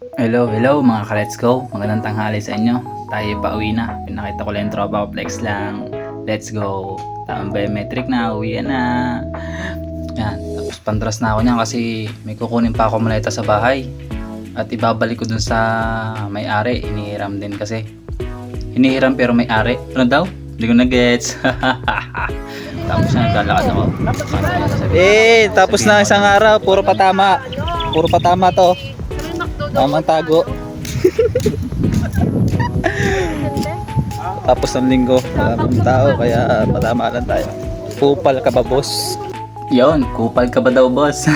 Hello mga ka-let's go. Magandang tanghali sa inyo. Tayo pauwi na. Pinakita ko lang yung tropa ko, flex lang. Let's go. Tamang biometric na, uwi na. Yan. Tapos pandras na ako niyan kasi may kukunin pa ako maleta sa bahay. At ibabalik ko dun sa may-ari. Hinihiram din kasi. Hinihiram pero may-ari. Ano daw? Hindi ko na-gets. Tapos na, naglalakad ako. Tapos na isang araw, puro patama. Puro patama to. Tamang tago. Tapos ng linggo, maraming tao, kaya patama lang tayo. Kupal ka ba, boss? Yon, kupal ka ba daw, boss?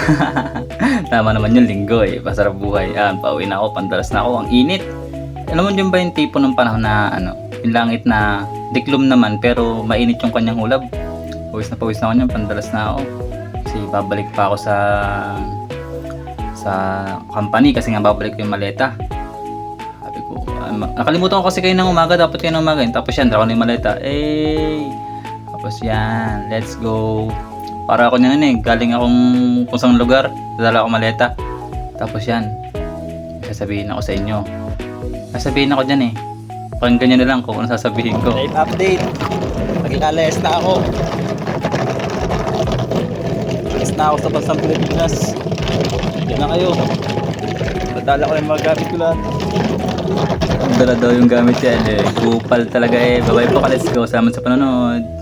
Tama naman yung linggo eh. Pasarap buhay. Pauwi na ako, pandalas na ako. Ang init. Alam mo yun ba yung tipo ng panahon na yung langit na diklom naman pero mainit yung kanyang ulap. Pawis na ako niyan, pandalas na ako. Kasi babalik pa ako sa company kasi nga babalik ko yung maleta. Sabi ko, nakalimutan ko kasi kayo ng umaga, dapat kayo ng umaga. Tapos yan, dala ko na yung maleta. Tapos yan, let's go. Para ako niyan galing akong kung saan lugar, dala ako maleta. Tapos yan, sasabihin ako sa inyo. Sasabihin ako dyan pakinggan nyo na lang kung ano sasabihin ko. Live update. Nagkakalayas na ako. Alis na ako sa bansang Pilipinas. Yan na kayo. Dadala ko yung mga gamit ko lahat. Dala daw yung gamit yan Kupal talaga Bye bye po ka, let's go. Salamat sa panonood.